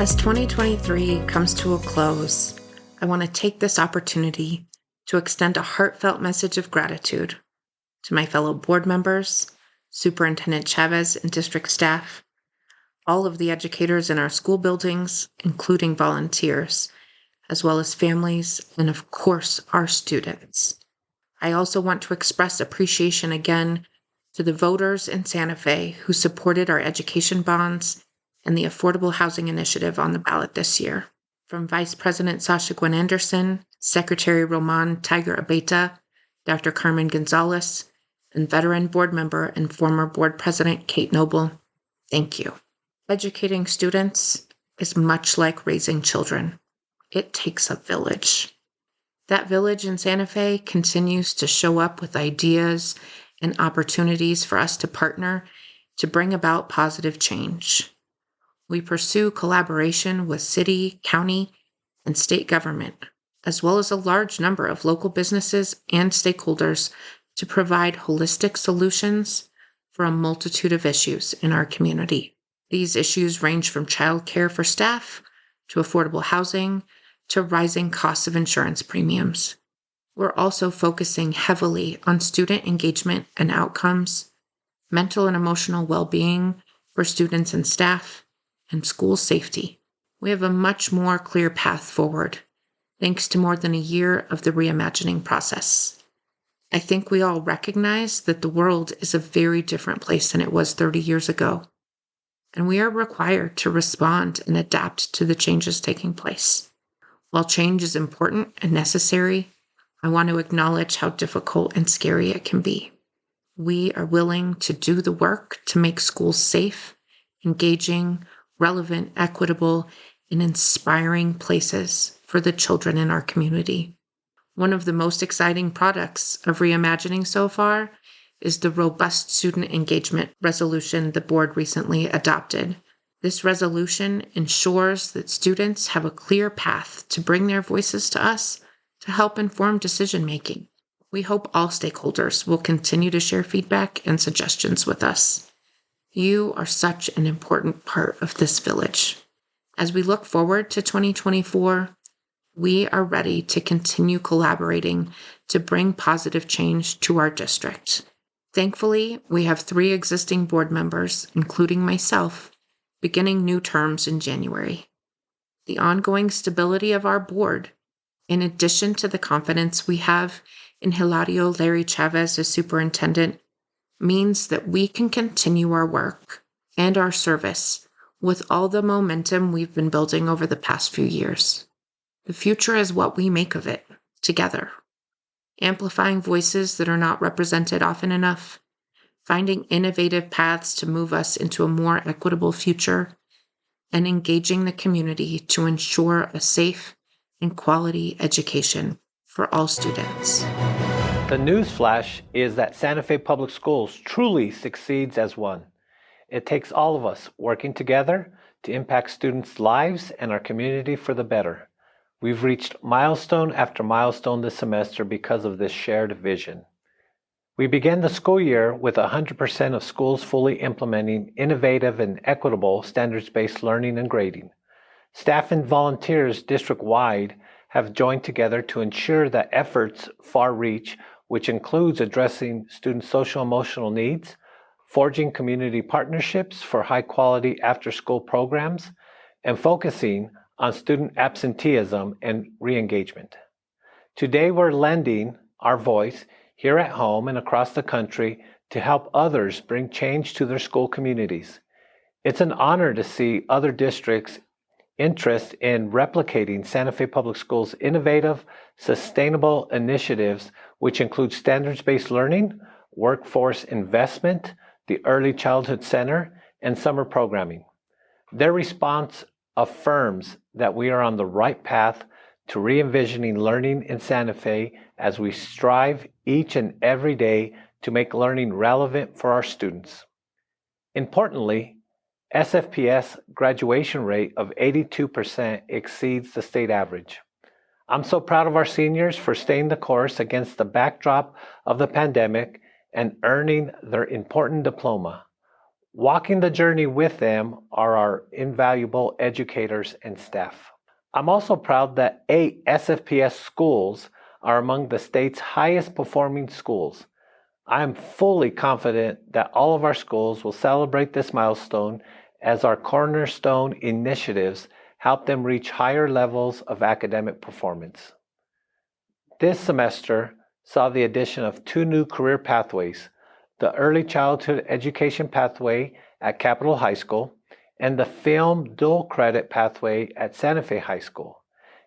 As 2023 comes to a close, I want to take this opportunity to extend a heartfelt message of gratitude to my fellow board members, Superintendent Chavez and district staff, all of the educators in our school buildings, including volunteers, as well as families, and of course, our students. I also want to express appreciation again to the voters in Santa Fe who supported our education bonds and the Affordable Housing Initiative on the ballot this year. From Vice President Sasha Gwen Anderson, Secretary Roman Tiger Abeta, Dr. Carmen Gonzalez, and veteran board member and former board president Kate Noble, thank you. Educating students is much like raising children. It takes a village. That village in Santa Fe continues to show up with ideas and opportunities for us to partner to bring about positive change. We pursue collaboration with city, county, and state government, as well as a large number of local businesses and stakeholders to provide holistic solutions for a multitude of issues in our community. These issues range from childcare for staff, to affordable housing, to rising costs of insurance premiums. We're also focusing heavily on student engagement and outcomes, mental and emotional well-being for students and staff, and school safety. We have a much more clear path forward, thanks to more than a year of the reimagining process. I think we all recognize that the world is a very different place than it was 30 years ago, and we are required to respond and adapt to the changes taking place. While change is important and necessary, I want to acknowledge how difficult and scary it can be. We are willing to do the work to make schools safe, engaging, relevant, equitable, and inspiring places for the children in our community. One of the most exciting products of reimagining so far is the robust student engagement resolution the board recently adopted. This resolution ensures that students have a clear path to bring their voices to us to help inform decision-making. We hope all stakeholders will continue to share feedback and suggestions with us. You are such an important part of this village. As we look forward to 2024, we are ready to continue collaborating to bring positive change to our district. Thankfully, we have 3 existing board members, including myself, beginning new terms in January. The ongoing stability of our board, in addition to the confidence we have in Hilario Larry Chavez as superintendent, means that we can continue our work and our service with all the momentum we've been building over the past few years. The future is what we make of it, together. Amplifying voices that are not represented often enough, finding innovative paths to move us into a more equitable future, and engaging the community to ensure a safe and quality education for all students. The newsflash is that Santa Fe Public Schools truly succeeds as one. It takes all of us working together to impact students' lives and our community for the better. We've reached milestone after milestone this semester because of this shared vision. We began the school year with 100% of schools fully implementing innovative and equitable standards-based learning and grading. Staff and volunteers district-wide have joined together to ensure that efforts far reach, which includes addressing students' social-emotional needs, forging community partnerships for high-quality after-school programs, and focusing on student absenteeism and re-engagement. Today, we're lending our voice here at home and across the country to help others bring change to their school communities. It's an honor to see other districts' interest in replicating Santa Fe Public Schools' innovative, sustainable initiatives, which include standards-based learning, workforce investment, the Early Childhood Center, and summer programming. Their response affirms that we are on the right path to re-envisioning learning in Santa Fe as we strive each and every day to make learning relevant for our students. Importantly, SFPS graduation rate of 82% exceeds the state average. I'm so proud of our seniors for staying the course against the backdrop of the pandemic and earning their important diploma. Walking the journey with them are our invaluable educators and staff. I'm also proud that 8 SFPS schools are among the state's highest performing schools. I am fully confident that all of our schools will celebrate this milestone as our cornerstone initiatives help them reach higher levels of academic performance. This semester saw the addition of 2 new career pathways, the Early Childhood Education pathway at Capitol High School and the Film Dual Credit pathway at Santa Fe High School,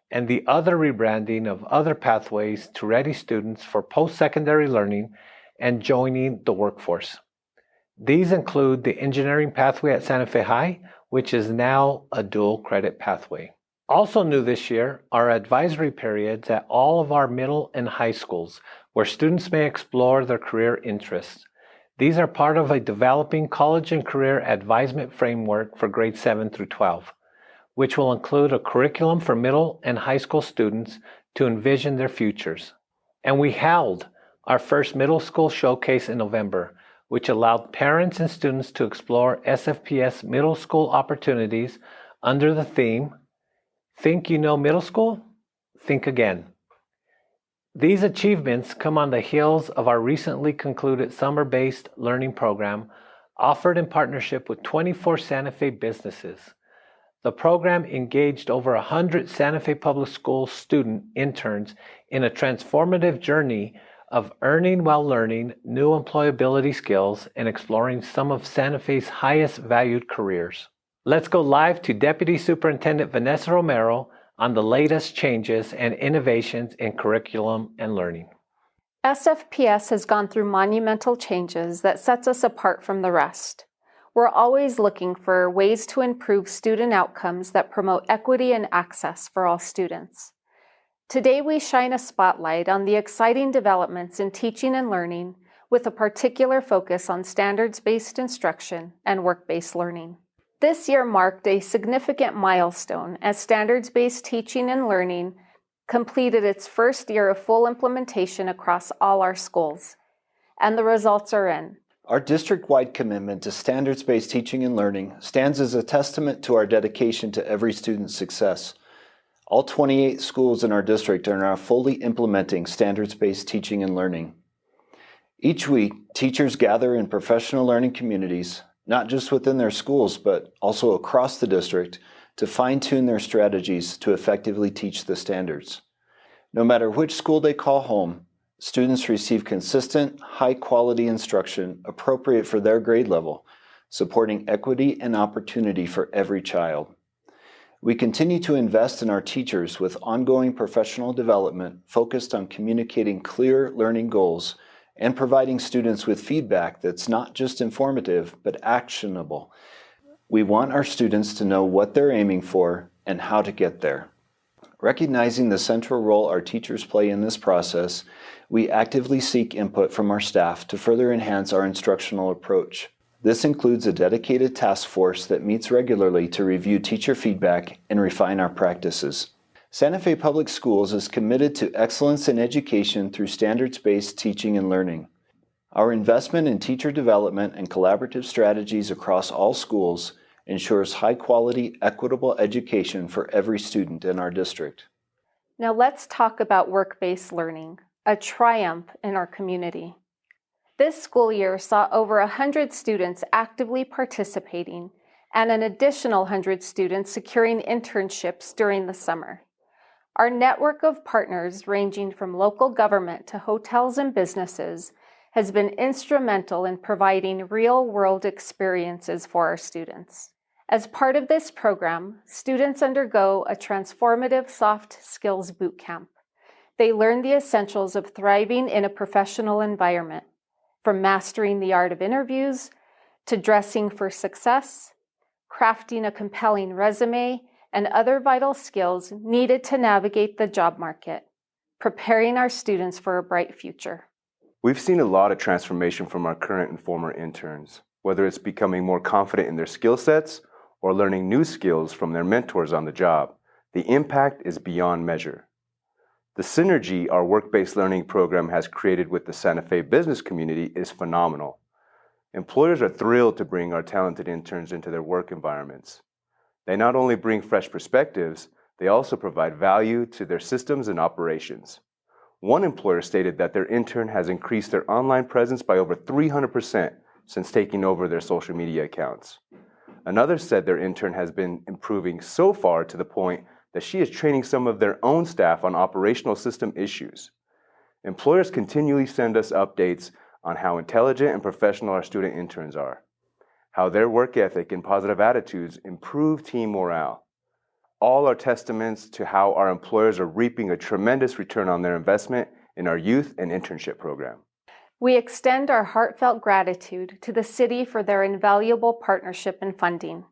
and the other rebranding of other pathways to ready students for post-secondary learning and joining the workforce. These include the engineering pathway at Santa Fe High, which is now a dual credit pathway. Also new this year are advisory periods at all of our middle and high schools, where students may explore their career interests. These are part of a developing college and career advisement framework for grades 7 through 12, which will include a curriculum for middle and high school students to envision their futures. And we held our first middle school showcase in November, which allowed parents and students to explore SFPS middle school opportunities under the theme, Think You Know Middle School? Think Again. These achievements come on the heels of our recently concluded summer-based learning program offered in partnership with 24 Santa Fe businesses. The program engaged over 100 Santa Fe Public Schools student interns in a transformative journey of earning while learning new employability skills and exploring some of Santa Fe's highest valued careers. Let's go live to Deputy Superintendent Vanessa Romero on the latest changes and innovations in curriculum and learning. SFPS has gone through monumental changes that sets us apart from the rest. We're always looking for ways to improve student outcomes that promote equity and access for all students. Today, we shine a spotlight on the exciting developments in teaching and learning with a particular focus on standards-based instruction and work-based learning. This year marked a significant milestone as standards-based teaching and learning completed its first year of full implementation across all our schools, and the results are in. Our district-wide commitment to standards-based teaching and learning stands as a testament to our dedication to every student's success. All 28 schools in our district are now fully implementing standards-based teaching and learning. Each week, teachers gather in professional learning communities, not just within their schools, but also across the district, to fine-tune their strategies to effectively teach the standards. No matter which school they call home, students receive consistent, high-quality instruction appropriate for their grade level, supporting equity and opportunity for every child. We continue to invest in our teachers with ongoing professional development focused on communicating clear learning goals and providing students with feedback that's not just informative, but actionable. We want our students to know what they're aiming for and how to get there. Recognizing the central role our teachers play in this process, we actively seek input from our staff to further enhance our instructional approach. This includes a dedicated task force that meets regularly to review teacher feedback and refine our practices. Santa Fe Public Schools is committed to excellence in education through standards-based teaching and learning. Our investment in teacher development and collaborative strategies across all schools ensures high-quality, equitable education for every student in our district. Now let's talk about work-based learning, a triumph in our community. This school year saw over 100 students actively participating and an additional 100 students securing internships during the summer. Our network of partners, ranging from local government to hotels and businesses, has been instrumental in providing real-world experiences for our students. As part of this program, students undergo a transformative soft skills boot camp. They learn the essentials of thriving in a professional environment, from mastering the art of interviews to dressing for success, crafting a compelling resume, and other vital skills needed to navigate the job market, preparing our students for a bright future. We've seen a lot of transformation from our current and former interns, whether it's becoming more confident in their skill sets or learning new skills from their mentors on the job. The impact is beyond measure. The synergy our work-based learning program has created with the Santa Fe business community is phenomenal. Employers are thrilled to bring our talented interns into their work environments. They not only bring fresh perspectives, they also provide value to their systems and operations. One employer stated that their intern has increased their online presence by over 300% since taking over their social media accounts. Another said their intern has been improving so far to the point that she is training some of their own staff on operational system issues. Employers continually send us updates on how intelligent and professional our student interns are, how their work ethic and positive attitudes improve team morale. All are testaments to how our employers are reaping a tremendous return on their investment in our youth and internship program. We extend our heartfelt gratitude to the city for their invaluable partnership and funding.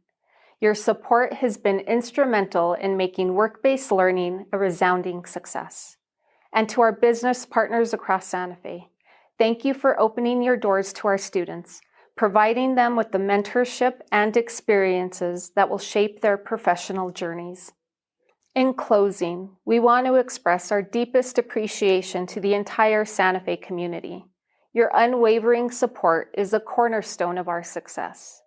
Your support has been instrumental in making work-based learning a resounding success. And to our business partners across Santa Fe, thank you for opening your doors to our students, providing them with the mentorship and experiences that will shape their professional journeys. In closing, we want to express our deepest appreciation to the entire Santa Fe community. Your unwavering support is a cornerstone of our success.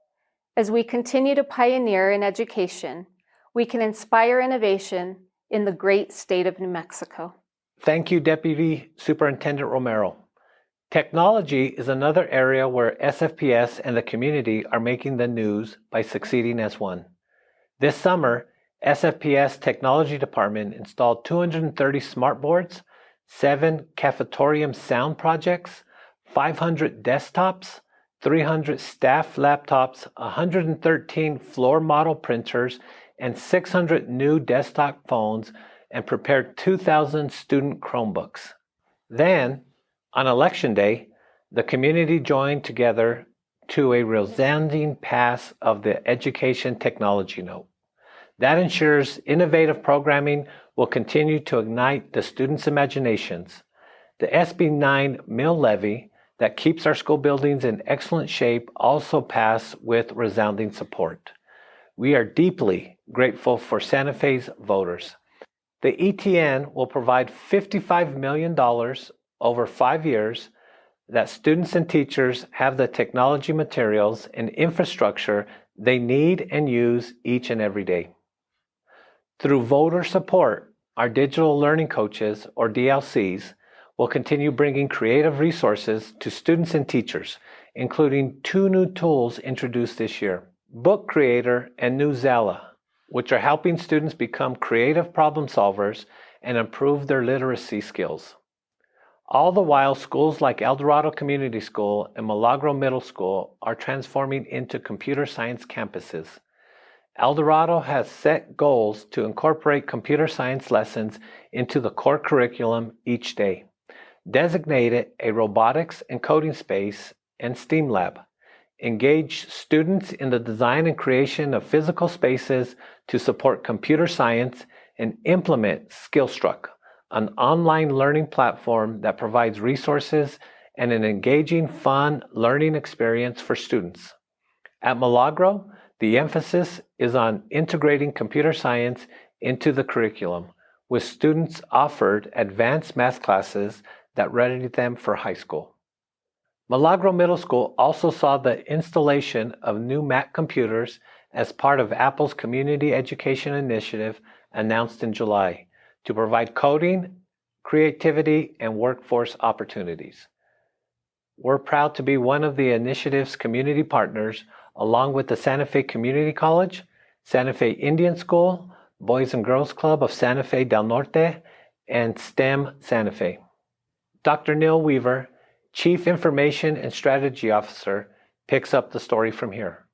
As we continue to pioneer in education, we can inspire innovation in the great state of New Mexico. Thank you, Deputy Superintendent Romero. Technology is another area where SFPS and the community are making the news by succeeding as one. This summer, SFPS Technology Department installed 230 smartboards, 7 cafetorium sound projects, 500 desktops, 300 staff laptops, 113 floor model printers, and 600 new desktop phones, and prepared 2,000 student Chromebooks. Then, on Election Day, the community joined together to a resounding pass of the Education Technology Note. That ensures innovative programming will continue to ignite the students' imaginations. The SB 9 mill levy that keeps our school buildings in excellent shape also passed with resounding support. We are deeply grateful for Santa Fe's voters. The ETN will provide $55 million over 5 years that students and teachers have the technology materials and infrastructure they need and use each and every day. Through voter support, our digital learning coaches, or DLCs, will continue bringing creative resources to students and teachers, including 2 new tools introduced this year, Book Creator and Newsela, which are helping students become creative problem solvers and improve their literacy skills. All the while, schools like El Dorado Community School and Milagro Middle School are transforming into computer science campuses. El Dorado has set goals to incorporate computer science lessons into the core curriculum each day, designated a robotics and coding space and STEAM lab, engage students in the design and creation of physical spaces to support computer science, and implement Skillstruck, an online learning platform that provides resources and an engaging, fun learning experience for students. At Milagro, the emphasis is on integrating computer science into the curriculum, with students offered advanced math classes that ready them for high school. Milagro Middle School also saw the installation of new Mac computers as part of Apple's Community Education Initiative announced in July to provide coding, creativity, and workforce opportunities. We're proud to be one of the initiative's community partners, along with the Santa Fe Community College, Santa Fe Indian School, Boys and Girls Club of Santa Fe del Norte, and STEM Santa Fe. Dr. Neil Weaver, Chief Information and Strategy Officer, picks up the story from here.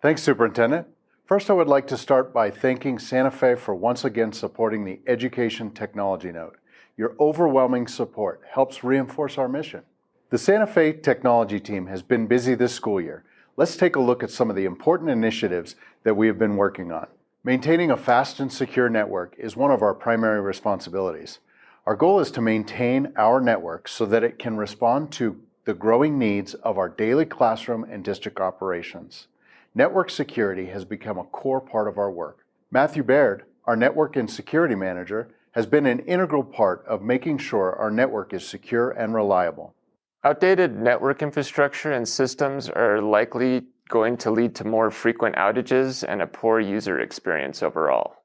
Thanks, Superintendent. First, I would like to start by thanking Santa Fe for once again supporting the Education Technology Note. Your overwhelming support helps reinforce our mission. The Santa Fe Technology team has been busy this school year. Let's take a look at some of the important initiatives that we have been working on. Maintaining a fast and secure network is one of our primary responsibilities. Our goal is to maintain our network so that it can respond to the growing needs of our daily classroom and district operations. Network security has become a core part of our work. Matthew Baird, our Network and Security Manager, has been an integral part of making sure our network is secure and reliable. Outdated network infrastructure and systems are likely going to lead to more frequent outages and a poor user experience overall.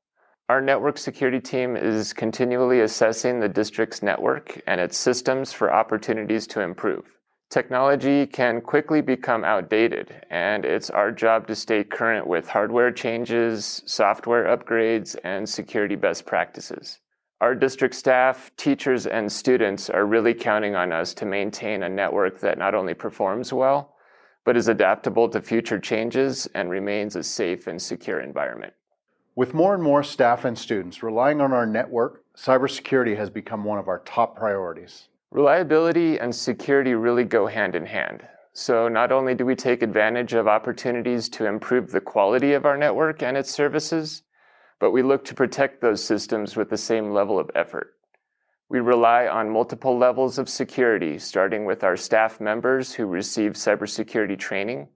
Our network security team is continually assessing the district's network and its systems for opportunities to improve. Technology can quickly become outdated, and it's our job to stay current with hardware changes, software upgrades, and security best practices. Our district staff, teachers, and students are really counting on us to maintain a network that not only performs well, but is adaptable to future changes and remains a safe and secure environment. With more and more staff and students relying on our network, cybersecurity has become one of our top priorities. Reliability and security really go hand in hand. So not only do we take advantage of opportunities to improve the quality of our network and its services, but we look to protect those systems with the same level of effort. We rely on multiple levels of security, starting with our staff members who receive cybersecurity training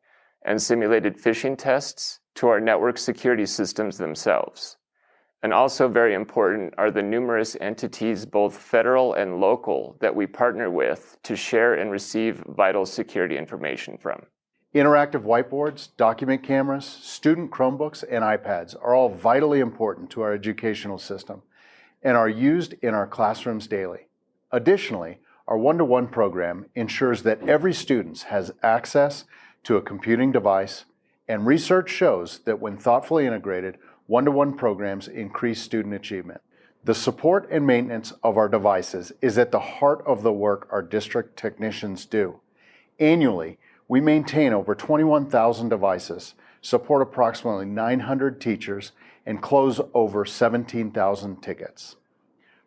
and simulated phishing tests, to our network security systems themselves. And also very important are the numerous entities, both federal and local, that we partner with to share and receive vital security information from. Interactive whiteboards, document cameras, student Chromebooks, and iPads are all vitally important to our educational system and are used in our classrooms daily. Additionally, our one-to-one program ensures that every student has access to a computing device, and research shows that when thoughtfully integrated, one-to-one programs increase student achievement. The support and maintenance of our devices is at the heart of the work our district technicians do. Annually, we maintain over 21,000 devices, support approximately 900 teachers, and close over 17,000 tickets.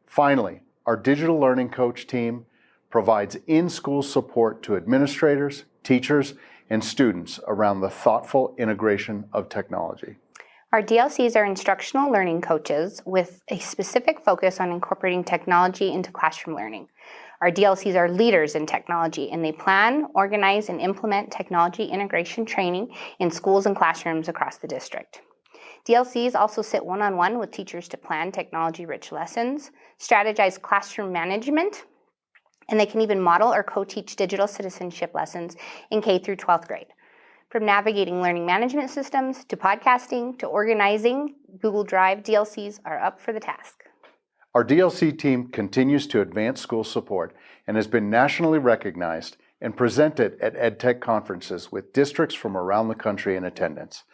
Finally, our digital learning coach team provides in-school support to administrators, teachers, and students around the thoughtful integration of technology. Our DLCs are instructional learning coaches with a specific focus on incorporating technology into classroom learning. Our DLCs are leaders in technology, and they plan, organize, and implement technology integration training in schools and classrooms across the district. DLCs also sit one-on-one with teachers to plan technology-rich lessons, strategize classroom management, and they can even model or co-teach digital citizenship lessons in K through 12th grade. From navigating learning management systems to podcasting to organizing Google Drive, DLCs are up for the task. Our DLC team continues to advance school support and has been nationally recognized and presented at EdTech conferences with districts from around the country in attendance.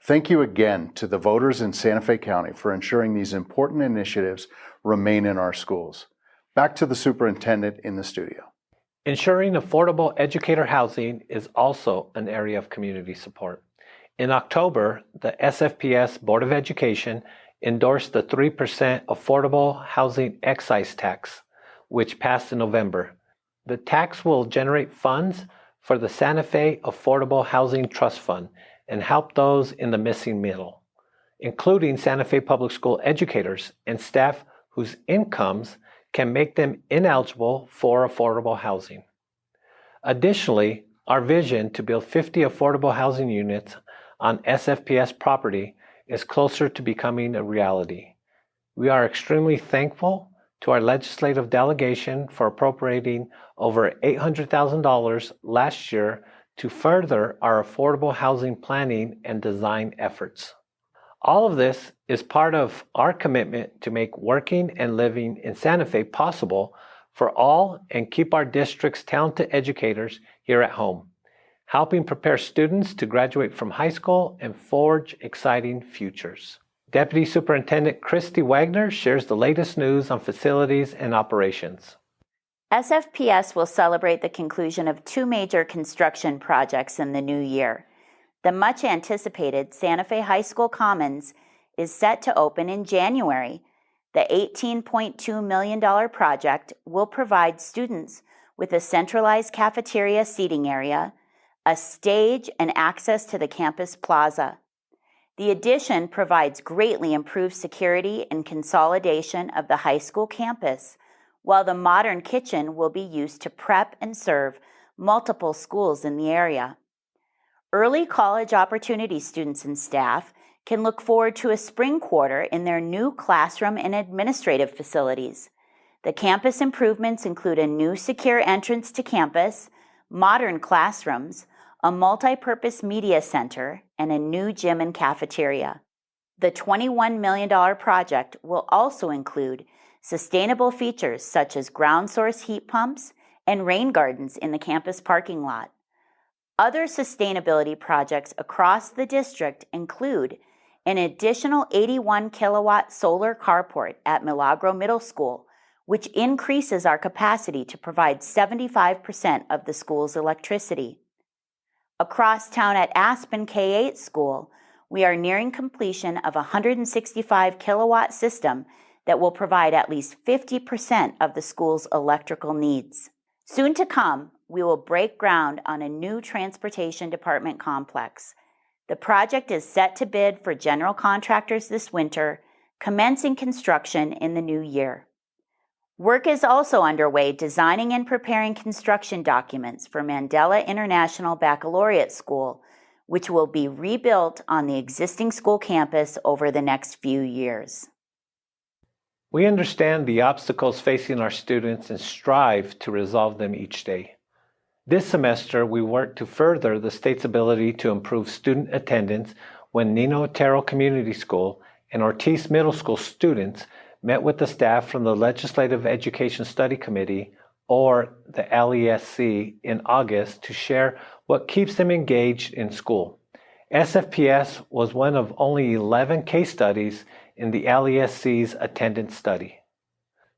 Thank you again to the voters in Santa Fe County for ensuring these important initiatives remain in our schools. Back to the superintendent in the studio. Ensuring affordable educator housing is also an area of community support. In October, the SFPS Board of Education endorsed the 3% affordable housing excise tax, which passed in November. The tax will generate funds for the Santa Fe Affordable Housing Trust Fund and help those in the missing middle, including Santa Fe Public School educators and staff whose incomes can make them ineligible for affordable housing. Additionally, our vision to build 50 affordable housing units on SFPS property is closer to becoming a reality. We are extremely thankful to our legislative delegation for appropriating over $800,000 last year to further our affordable housing planning and design efforts. All of this is part of our commitment to make working and living in Santa Fe possible for all and keep our district's talented educators here at home, helping prepare students to graduate from high school and forge exciting futures. Deputy Superintendent Christy Wagner shares the latest news on facilities and operations. SFPS will celebrate the conclusion of 2 major construction projects in the new year. The much-anticipated Santa Fe High School Commons is set to open in January. The $18.2 million project will provide students with a centralized cafeteria seating area, a stage, and access to the campus plaza. The addition provides greatly improved security and consolidation of the high school campus, while the modern kitchen will be used to prep and serve multiple schools in the area. Early college opportunity students and staff can look forward to a spring quarter in their new classroom and administrative facilities. The campus improvements include a new secure entrance to campus, modern classrooms, a multi-purpose media center, and a new gym and cafeteria. The $21 million project will also include sustainable features such as ground source heat pumps and rain gardens in the campus parking lot. Other sustainability projects across the district include an additional 81 kilowatt solar carport at Milagro Middle School, which increases our capacity to provide 75% of the school's electricity. Across town at Aspen K-8 School, we are nearing completion of a 165 kilowatt system that will provide at least 50% of the school's electrical needs. Soon to come, we will break ground on a new transportation department complex. The project is set to bid for general contractors this winter, commencing construction in the new year. Work is also underway designing and preparing construction documents for Mandela International Baccalaureate School, which will be rebuilt on the existing school campus over the next few years. We understand the obstacles facing our students and strive to resolve them each day. This semester, we worked to further the state's ability to improve student attendance when Nino Otero Community School and Ortiz Middle School students met with the staff from the Legislative Education Study Committee, or the LESC, in August to share what keeps them engaged in school. SFPS was one of only 11 case studies in the LESC's attendance study.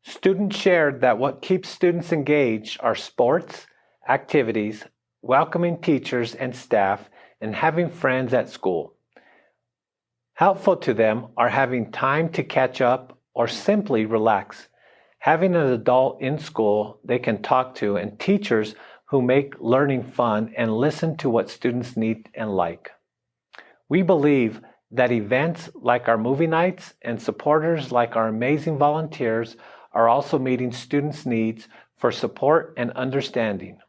Students shared that what keeps students engaged are sports, activities, welcoming teachers and staff, and having friends at school. Helpful to them are having time to catch up or simply relax, having an adult in school they can talk to, and teachers who make learning fun and listen to what students need and like. We believe that events like our movie nights and supporters like our amazing volunteers are also meeting students' needs for support and understanding.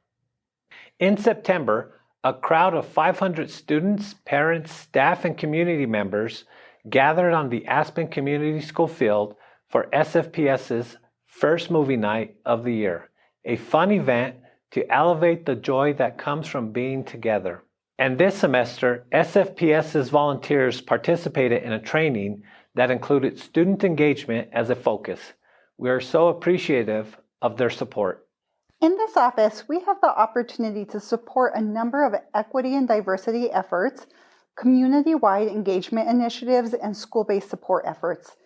In September, a crowd of 500 students, parents, staff, and community members gathered on the Aspen Community School field for SFPS's first movie night of the year, a fun event to elevate the joy that comes from being together. And this semester, SFPS's volunteers participated in a training that included student engagement as a focus. We are so appreciative of their support. In this office, we have the opportunity to support a number of equity and diversity efforts, community-wide engagement initiatives, and school-based support efforts.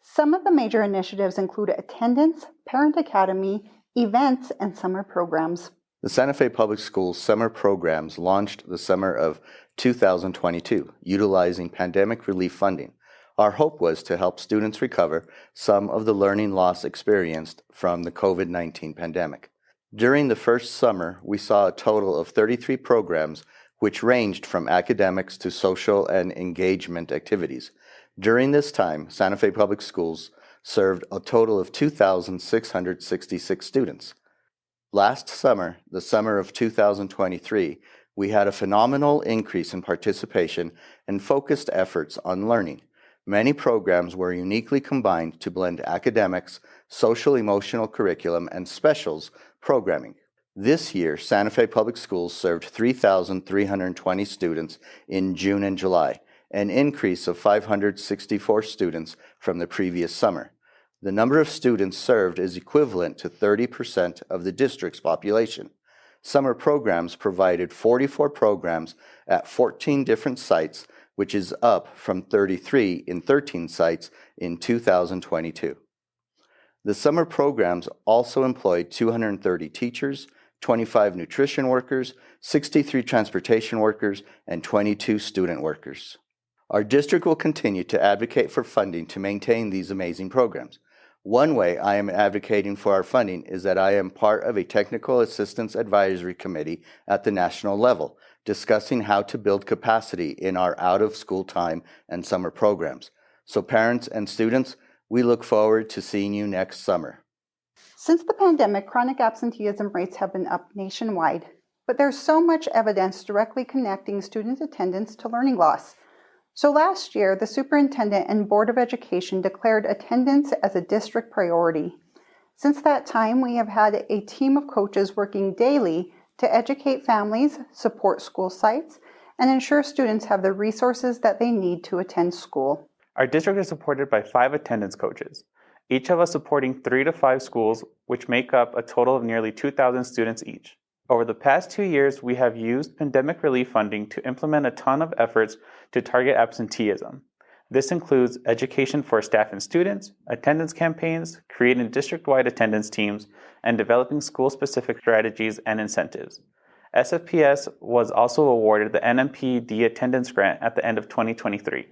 Some of the major initiatives include attendance, parent academy, events, and summer programs. The Santa Fe Public Schools summer programs launched the summer of 2022, utilizing pandemic relief funding. Our hope was to help students recover some of the learning loss experienced from the COVID-19 pandemic. During the first summer, we saw a total of 33 programs, which ranged from academics to social and engagement activities. During this time, Santa Fe Public Schools served a total of 2,666 students. Last summer, the summer of 2023, we had a phenomenal increase in participation and focused efforts on learning. Many programs were uniquely combined to blend academics, social-emotional curriculum, and specials programming. This year, Santa Fe Public Schools served 3,320 students in June and July, an increase of 564 students from the previous summer. The number of students served is equivalent to 30% of the district's population. Summer programs provided 44 programs at 14 different sites, which is up from 33 in 13 sites in 2022. The summer programs also employed 230 teachers, 25 nutrition workers, 63 transportation workers, and 22 student workers. Our district will continue to advocate for funding to maintain these amazing programs. One way I am advocating for our funding is that I am part of a technical assistance advisory committee at the national level, discussing how to build capacity in our out-of-school time and summer programs. So parents and students, we look forward to seeing you next summer. Since the pandemic, chronic absenteeism rates have been up nationwide, but there's so much evidence directly connecting student attendance to learning loss. So last year, the Superintendent and Board of Education declared attendance as a district priority. Since that time, we have had a team of coaches working daily to educate families, support school sites, and ensure students have the resources that they need to attend school. Our district is supported by 5 attendance coaches, each of us supporting 3 to 5 schools, which make up a total of nearly 2,000 students each. Over the past 2 years, we have used pandemic relief funding to implement a ton of efforts to target absenteeism. This includes education for staff and students, attendance campaigns, creating district-wide attendance teams, and developing school-specific strategies and incentives. SFPS was also awarded the NMPD attendance grant at the end of 2023.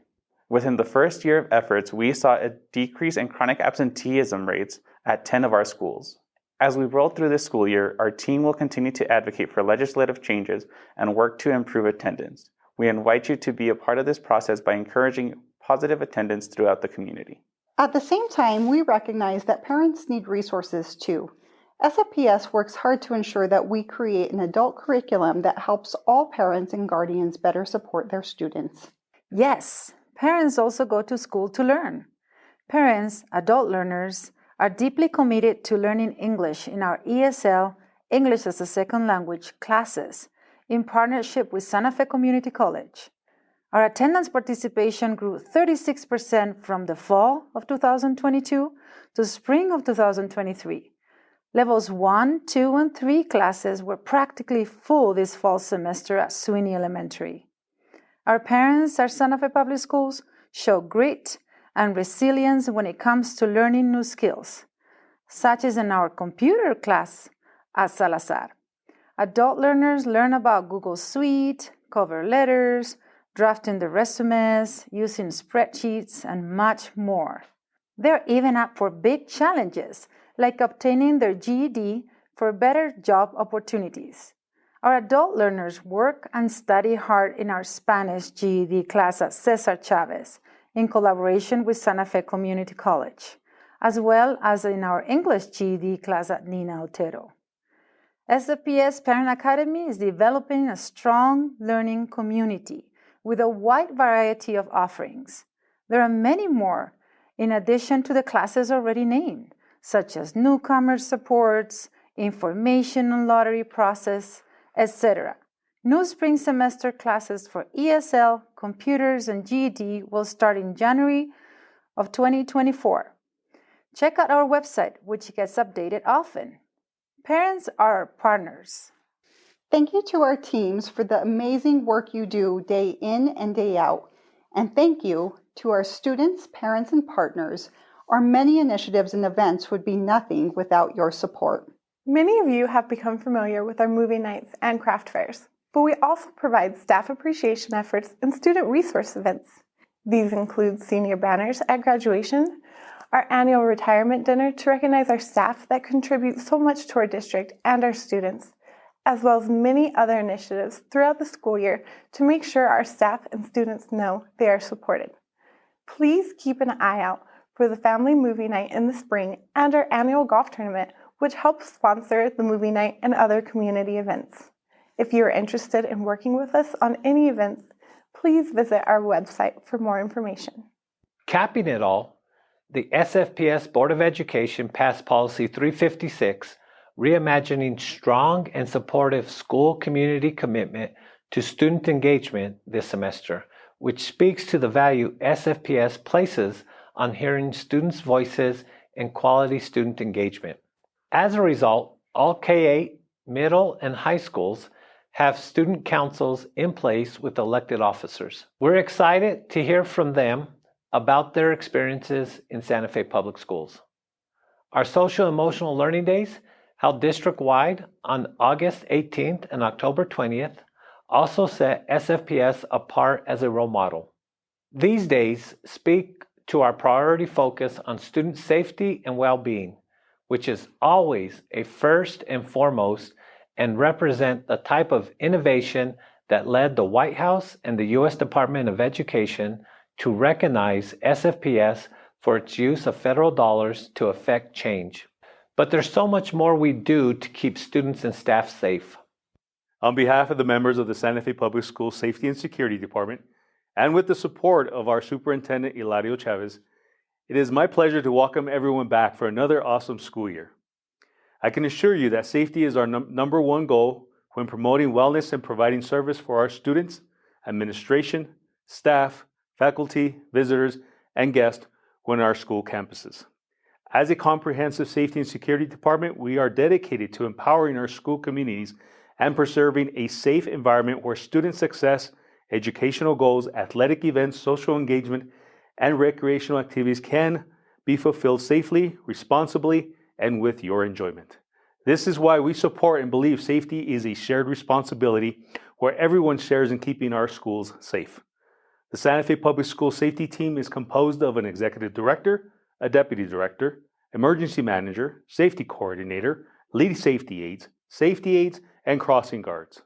Within the first year of efforts, we saw a decrease in chronic absenteeism rates at 10 of our schools. As we roll through this school year, our team will continue to advocate for legislative changes and work to improve attendance. We invite you to be a part of this process by encouraging positive attendance throughout the community. At the same time, we recognize that parents need resources too. SFPS works hard to ensure that we create an adult curriculum that helps all parents and guardians better support their students. Yes, parents also go to school to learn. Parents, adult learners, are deeply committed to learning English in our ESL, English as a Second Language classes, in partnership with Santa Fe Community College. Our attendance participation grew 36% from the fall of 2022 to spring of 2023. Levels 1, 2, and 3 classes were practically full this fall semester at Sweeney Elementary. Our parents at Santa Fe Public Schools show grit and resilience when it comes to learning new skills, such as in our computer class at Salazar. Adult learners learn about Google Suite, cover letters, drafting the resumes, using spreadsheets, and much more. They're even up for big challenges, like obtaining their GED for better job opportunities. Our adult learners work and study hard in our Spanish GED class at Cesar Chavez, in collaboration with Santa Fe Community College, as well as in our English GED class at Nina Otero. SFPS Parent Academy is developing a strong learning community with a wide variety of offerings. There are many more, in addition to the classes already named, such as newcomer supports, information on lottery process, etc. New spring semester classes for ESL, computers, and GED will start in January of 2024. Check out our website, which gets updated often. Parents are our partners. Thank you to our teams for the amazing work you do day in and day out. And thank you to our students, parents, and partners. Our many initiatives and events would be nothing without your support. Many of you have become familiar with our movie nights and craft fairs, but we also provide staff appreciation efforts and student resource events. These include senior banners at graduation, our annual retirement dinner to recognize our staff that contribute so much to our district and our students, as well as many other initiatives throughout the school year to make sure our staff and students know they are supported. Please keep an eye out for the family movie night in the spring and our annual golf tournament, which helps sponsor the movie night and other community events. If you are interested in working with us on any events, please visit our website for more information. Capping it all, the SFPS Board of Education passed Policy 356, reimagining strong and supportive school community commitment to student engagement this semester, which speaks to the value SFPS places on hearing students' voices and quality student engagement. As a result, all K-8, middle, and high schools have student councils in place with elected officers. We're excited to hear from them about their experiences in Santa Fe Public Schools. Our Social Emotional Learning Days, held district-wide on August 18th and October 20th, also set SFPS apart as a role model. These days speak to our priority focus on student safety and well-being, which is always a first and foremost and represent the type of innovation that led the White House and the U.S. Department of Education to recognize SFPS for its use of federal dollars to affect change. But there's so much more we do to keep students and staff safe. On behalf of the members of the Santa Fe Public Schools Safety and Security Department, and with the support of our Superintendent Hilario Chavez, it is my pleasure to welcome everyone back for another awesome school year. I can assure you that safety is our number one goal when promoting wellness and providing service for our students, administration, staff, faculty, visitors, and guests when our school campuses. As a comprehensive safety and security department, we are dedicated to empowering our school communities and preserving a safe environment where student success, educational goals, athletic events, social engagement, and recreational activities can be fulfilled safely, responsibly, and with your enjoyment. This is why we support and believe safety is a shared responsibility where everyone shares in keeping our schools safe. The Santa Fe Public School Safety Team is composed of an executive director, a deputy director, emergency manager, safety coordinator, lead safety aides, and crossing guards.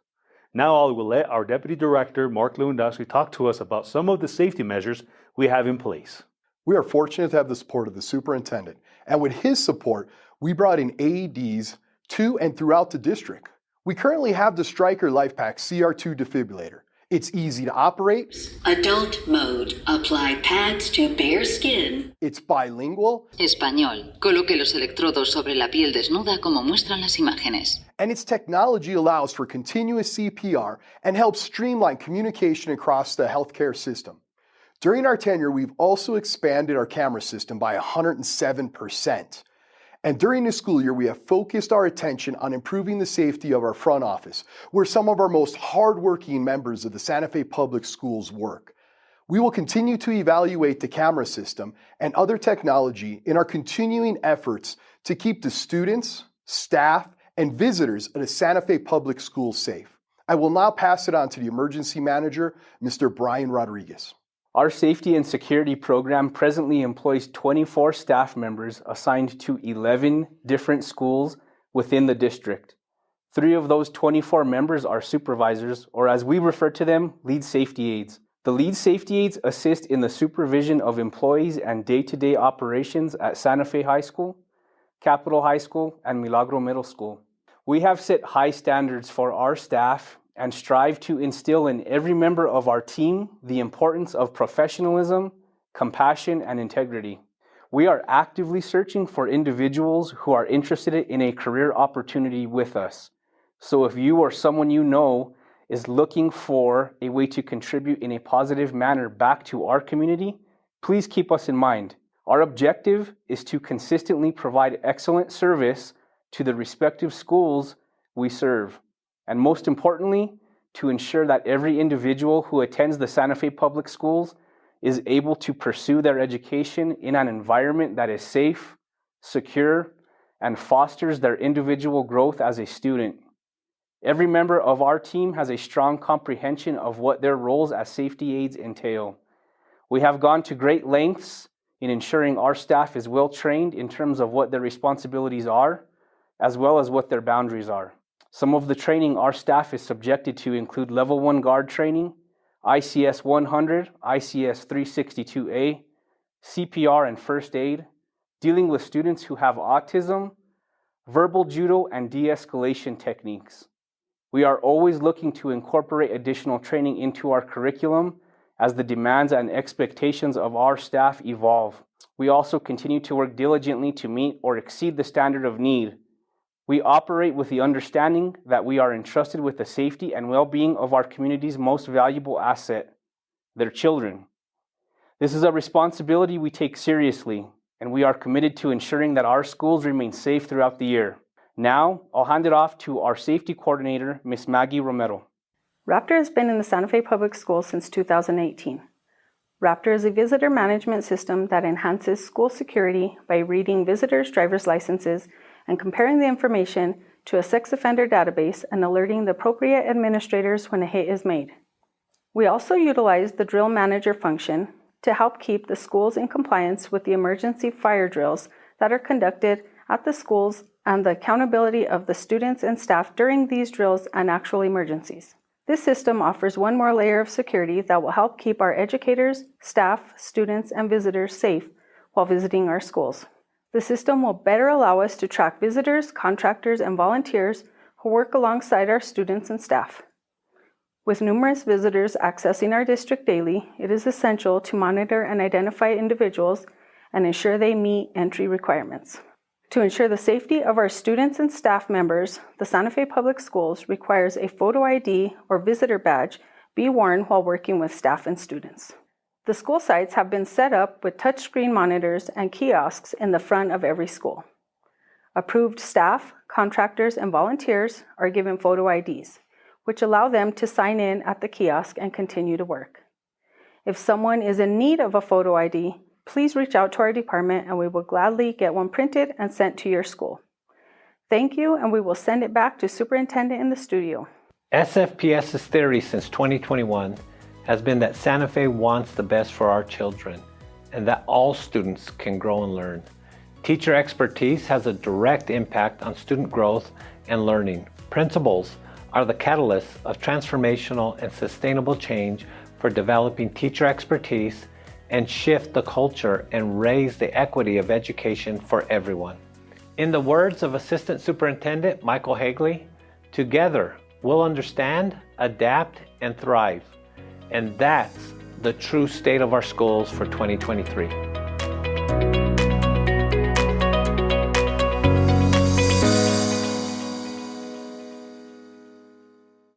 Now I will let our deputy director, Mark Lewandowski, talk to us about some of the safety measures we have in place. We are fortunate to have the support of the superintendent, and with his support, we brought in AEDs to and throughout the district. We currently have the Stryker LifePak CR2 defibrillator. It's easy to operate. Adult mode. Apply pads to bare skin. It's bilingual. Español. Coloque los electrodos sobre la piel desnuda como muestran las imágenes. And its technology allows for continuous CPR and helps streamline communication across the healthcare system. During our tenure, we've also expanded our camera system by 107%. And during the school year, we have focused our attention on improving the safety of our front office, where some of our most hardworking members of the Santa Fe Public Schools work. We will continue to evaluate the camera system and other technology in our continuing efforts to keep the students, staff, and visitors at the Santa Fe Public Schools safe. I will now pass it on to the emergency manager, Mr. Brian Rodriguez. Our safety and security program presently employs 24 staff members assigned to 11 different schools within the district. 3 of those 24 members are supervisors, or as we refer to them, lead safety aides. The lead safety aides assist in the supervision of employees and day-to-day operations at Santa Fe High School, Capitol High School, and Milagro Middle School. We have set high standards for our staff and strive to instill in every member of our team the importance of professionalism, compassion, and integrity. We are actively searching for individuals who are interested in a career opportunity with us. So if you or someone you know is looking for a way to contribute in a positive manner back to our community, please keep us in mind. Our objective is to consistently provide excellent service to the respective schools we serve. And most importantly, to ensure that every individual who attends the Santa Fe Public Schools is able to pursue their education in an environment that is safe, secure, and fosters their individual growth as a student. Every member of our team has a strong comprehension of what their roles as safety aides entail. We have gone to great lengths in ensuring our staff is well trained in terms of what their responsibilities are, as well as what their boundaries are. Some of the training our staff is subjected to include Level 1 Guard training, ICS 100, ICS 362A, CPR and first aid, dealing with students who have autism, verbal judo, and de-escalation techniques. We are always looking to incorporate additional training into our curriculum as the demands and expectations of our staff evolve. We also continue to work diligently to meet or exceed the standard of need. We operate with the understanding that we are entrusted with the safety and well-being of our community's most valuable asset, their children. This is a responsibility we take seriously, and we are committed to ensuring that our schools remain safe throughout the year. Now, I'll hand it off to our safety coordinator, Ms. Maggie Romero. Raptor has been in the Santa Fe Public Schools since 2018. Raptor is a visitor management system that enhances school security by reading visitors' driver's licenses and comparing the information to a sex offender database and alerting the appropriate administrators when a hit is made. We also utilize the drill manager function to help keep the schools in compliance with the emergency fire drills that are conducted at the schools and the accountability of the students and staff during these drills and actual emergencies. This system offers one more layer of security that will help keep our educators, staff, students, and visitors safe while visiting our schools. The system will better allow us to track visitors, contractors, and volunteers who work alongside our students and staff. With numerous visitors accessing our district daily, it is essential to monitor and identify individuals and ensure they meet entry requirements. To ensure the safety of our students and staff members, the Santa Fe Public Schools requires a photo ID or visitor badge be worn while working with staff and students. The school sites have been set up with touchscreen monitors and kiosks in the front of every school. Approved staff, contractors, and volunteers are given photo IDs, which allow them to sign in at the kiosk and continue to work. If someone is in need of a photo ID, please reach out to our department and we will gladly get one printed and sent to your school. Thank you, and we will send it back to Superintendent in the studio. SFPS's theory since 2021 has been that Santa Fe wants the best for our children and that all students can grow and learn. Teacher expertise has a direct impact on student growth and learning. Principals are the catalysts of transformational and sustainable change for developing teacher expertise and shift the culture and raise the equity of education for everyone. In the words of Assistant Superintendent Michael Hagley, together we'll understand, adapt, and thrive. And that's the true state of our schools for 2023.